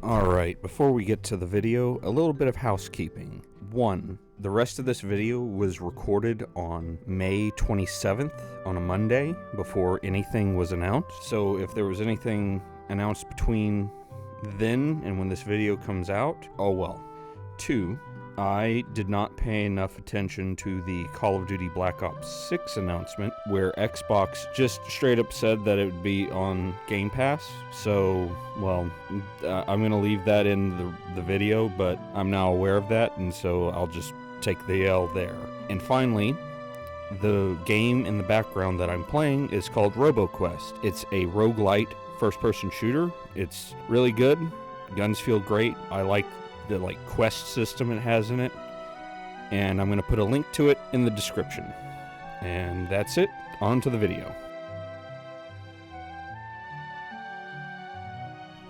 Alright, before we get to the video, a little bit of housekeeping. 1. The rest of this video was recorded on May 27th, on a Monday, before anything was announced. So if there was anything announced between then and when this video comes out, oh well. 2. I did not pay enough attention to the Call of Duty Black Ops 6 announcement, where Xbox just straight up said that it would be on Game Pass. So, well, I'm going to leave that in the video, but I'm now aware of that, and so I'll just take the L there. And finally, the game in the background that I'm playing is called RoboQuest. It's a roguelite first-person shooter. It's really good. Guns feel great. I like the quest system it has in it, and I'm going to put a link to it in the description. And that's it. On to the video.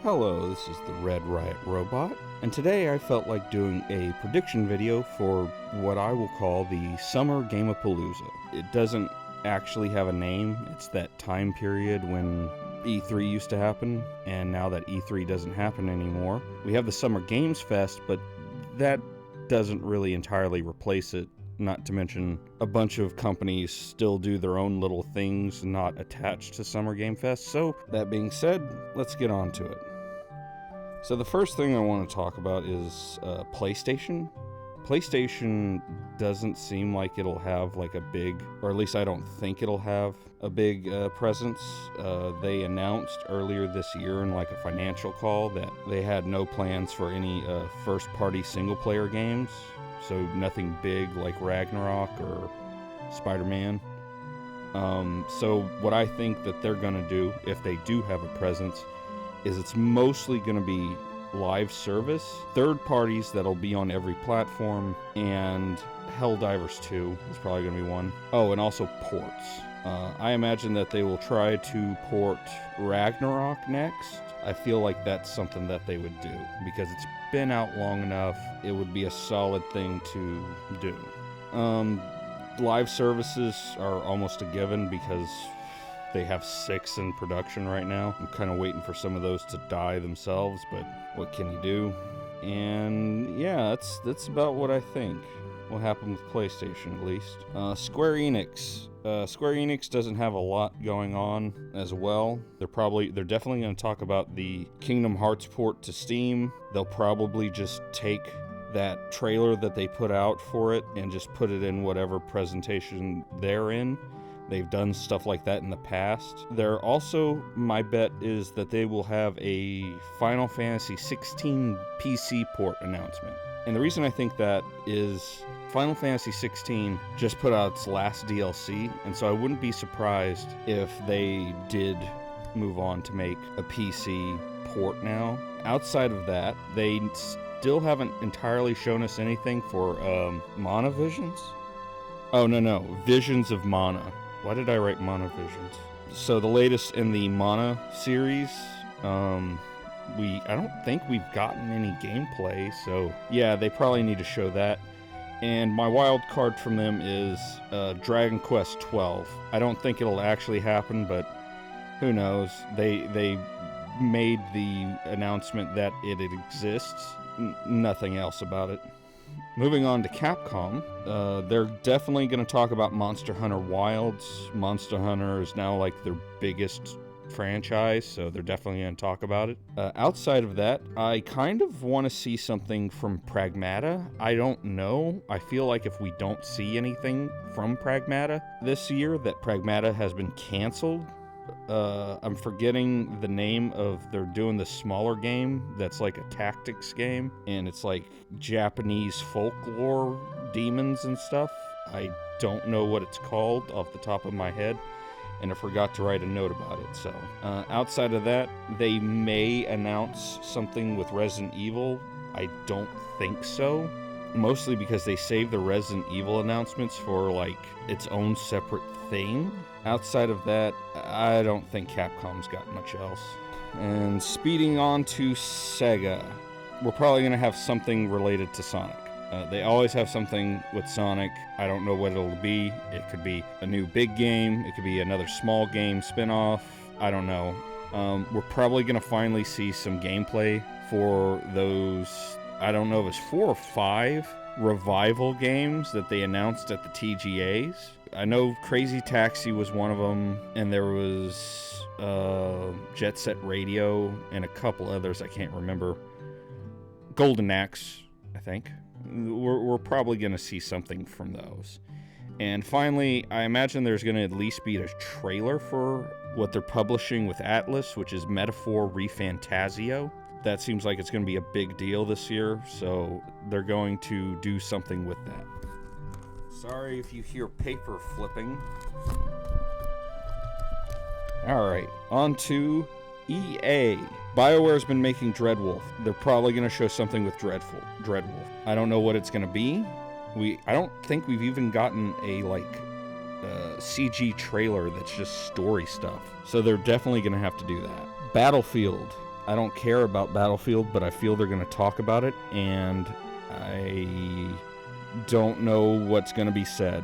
Hello, this is the Red Riot Robot, and today I felt like doing a prediction video for what I will call the Summer Gamapalooza. It doesn't actually have a name. It's that time period when E3 used to happen, and now that E3 doesn't happen anymore, we have the Summer Games Fest, but that doesn't really entirely replace it. Not to mention, a bunch of companies still do their own little things not attached to Summer Game Fest. So, that being said, let's get on to it. So the first thing I want to talk about is PlayStation. PlayStation doesn't seem like it'll have like a big, or at least I don't think it'll have a big presence. They announced earlier this year in like a financial call that they had no plans for any first-party single-player games, so nothing big like Ragnarok or Spider-Man. So what I think that they're going to do, if they do have a presence, is it's mostly going to be live service, third parties that'll be on every platform, and Helldivers 2 is probably going to be one. Oh, and also ports. I imagine that they will try to port Ragnarok next. I feel like that's something that they would do, because it's been out long enough. It would be a solid thing to do. Live services are almost a given, because they have 6 in production right now. I'm kind of waiting for some of those to die themselves, but what can you do? And yeah, that's about what I think will happen with PlayStation, at least. Square Enix. Square Enix doesn't have a lot going on as well. They're definitely going to talk about the Kingdom Hearts port to Steam. They'll probably just take that trailer that they put out for it and just put it in whatever presentation they're in. They've done stuff like that in the past. They're also, my bet is that they will have a Final Fantasy 16 PC port announcement. And the reason I think that is Final Fantasy 16 just put out its last DLC, and so I wouldn't be surprised if they did move on to make a PC port now. Outside of that, they still haven't entirely shown us anything for Mana Visions? Oh, no, Visions of Mana. Why did I write Mana Visions? So the latest in the Mana series, I don't think we've gotten any gameplay, so yeah, they probably need to show that. And my wild card from them is Dragon Quest 12. I don't think it'll actually happen, but who knows? They made the announcement that it exists, nothing else about it. Moving on to Capcom, they're definitely going to talk about Monster Hunter Wilds. Monster Hunter is now like their biggest franchise, so they're definitely going to talk about it. Outside of that, I kind of want to see something from Pragmata. I don't know. I feel like if we don't see anything from Pragmata this year, that Pragmata has been canceled. I'm forgetting the name of, they're doing the smaller game that's like a tactics game, and it's like Japanese folklore demons and stuff. I don't know what it's called off the top of my head, and I forgot to write a note about it. So outside of that, they may announce something with Resident Evil. I don't think so, mostly because they save the Resident Evil announcements for like its own separate thing. Outside of that, I don't think Capcom's got much else. And speeding on to Sega, we're probably going to have something related to Sonic. They always have something with Sonic. I don't know what it'll be. It could be a new big game. It could be another small game spin-off. I don't know. We're probably going to finally see some gameplay for those, I don't know if it's 4 or 5 revival games that they announced at the TGAs. I know Crazy Taxi was one of them, and there was Jet Set Radio and a couple others I can't remember. Golden Axe, I think. We're probably going to see something from those. And finally, I imagine there's going to at least be a trailer for what they're publishing with Atlas, which is Metaphor ReFantazio. That seems like it's going to be a big deal this year, so they're going to do something with that. Sorry if you hear paper flipping. Alright, on to EA. BioWare's been making Dreadwolf. They're probably going to show something with Dreadwolf. I don't know what it's going to be. I don't think we've even gotten a CG trailer that's just story stuff. So they're definitely going to have to do that. Battlefield. I don't care about Battlefield, but I feel they're going to talk about it, and I don't know what's going to be said.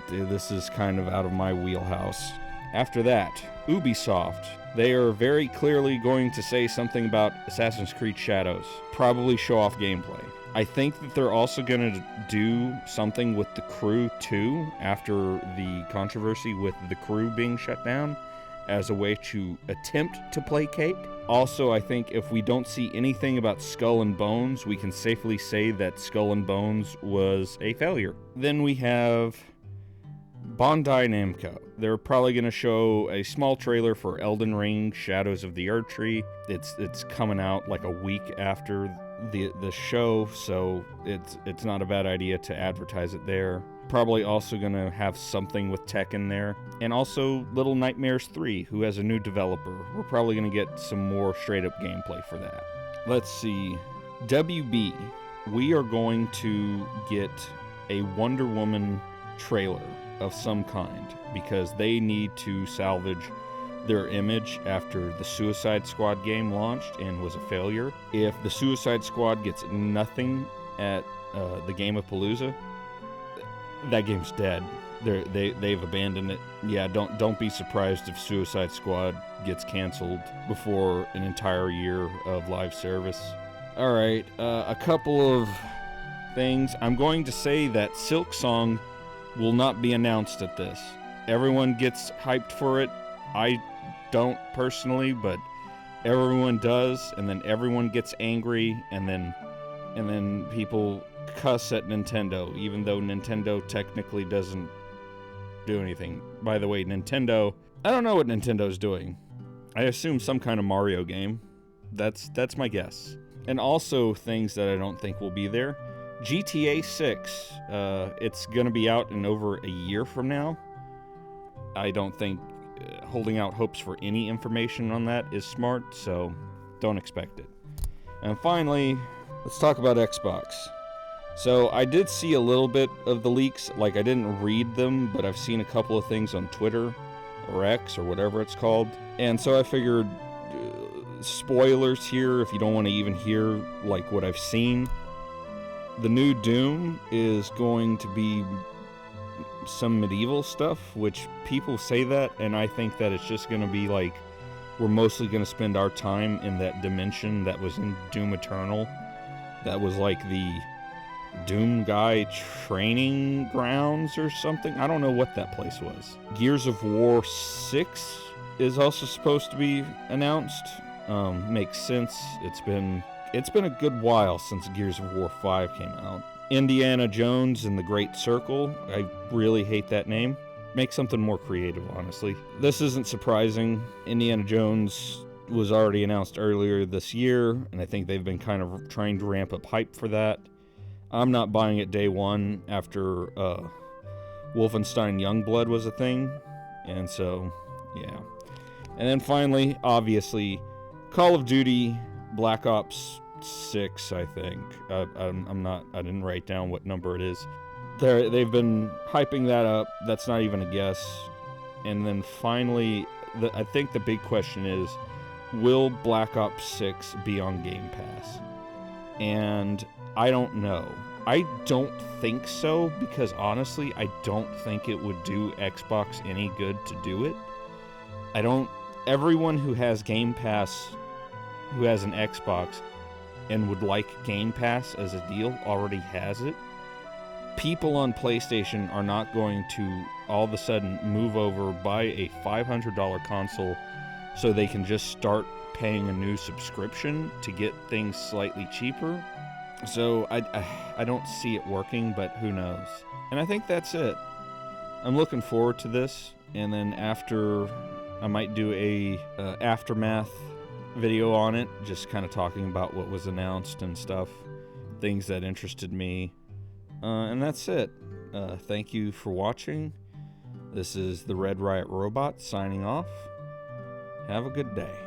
This is kind of out of my wheelhouse. After that, Ubisoft. They are very clearly going to say something about Assassin's Creed Shadows. Probably show off gameplay. I think that they're also going to do something with The Crew 2 after the controversy with The Crew being shut down as a way to attempt to placate. Also, I think if we don't see anything about Skull and Bones, we can safely say that Skull and Bones was a failure. Then we have Bandai Namco. They're probably going to show a small trailer for Elden Ring Shadows of the Erdtree. It's coming out like a week after the show, so it's not a bad idea to advertise it there. Probably also going to have something with Tekken there. And also Little Nightmares 3, who has a new developer. We're probably going to get some more straight-up gameplay for that. Let's see. WB. We are going to get a Wonder Woman trailer of some kind because they need to salvage their image after the Suicide Squad game launched and was a failure. If the Suicide Squad gets nothing at the Gamapalooza, that game's dead. They've abandoned it. Yeah, don't be surprised if Suicide Squad gets canceled before an entire year of live service. All right, a couple of things. I'm going to say that Silk Song will not be announced at this. Everyone gets hyped for it. I don't personally, but everyone does, and then everyone gets angry, and then people cuss at Nintendo, even though Nintendo technically doesn't do anything. By the way, Nintendo, I don't know what Nintendo's doing. I assume some kind of Mario game. That's my guess. And also things that I don't think will be there. GTA 6, it's going to be out in over a year from now. I don't think holding out hopes for any information on that is smart, so don't expect it. And finally, let's talk about Xbox. So I did see a little bit of the leaks, like I didn't read them, but I've seen a couple of things on Twitter or X or whatever it's called. And so I figured spoilers here if you don't want to even hear like what I've seen. The new Doom is going to be some medieval stuff, which people say that, and I think that it's just going to be like we're mostly going to spend our time in that dimension that was in Doom Eternal. That was like the Doom guy training grounds or something. I don't know what that place was. Gears of War 6 is also supposed to be announced. Makes sense. It's been a good while since Gears of War 5 came out. Indiana Jones and the Great Circle. I really hate that name. Make something more creative, honestly. This isn't surprising. Indiana Jones was already announced earlier this year, and I think they've been kind of trying to ramp up hype for that. I'm not buying it day one after Wolfenstein Youngblood was a thing, and so, yeah. And then finally, obviously, Call of Duty Black Ops 6, I think. I didn't write down what number it is. They've been hyping that up. That's not even a guess. And then finally, I think the big question is, will Black Ops 6 be on Game Pass? And I don't know. I don't think so, because honestly, I don't think it would do Xbox any good to do it. Everyone who has Game Pass, who has an Xbox, and would like Game Pass as a deal already has it. People on PlayStation are not going to all of a sudden move over, buy a $500 console so they can just start paying a new subscription to get things slightly cheaper. So I don't see it working, but who knows. And I think that's it. I'm looking forward to this, and then after, I might do a aftermath video on it, just kind of talking about what was announced and stuff, things that interested me. And that's it. Thank you for watching. This is the Red Riot Robot signing off. Have a good day.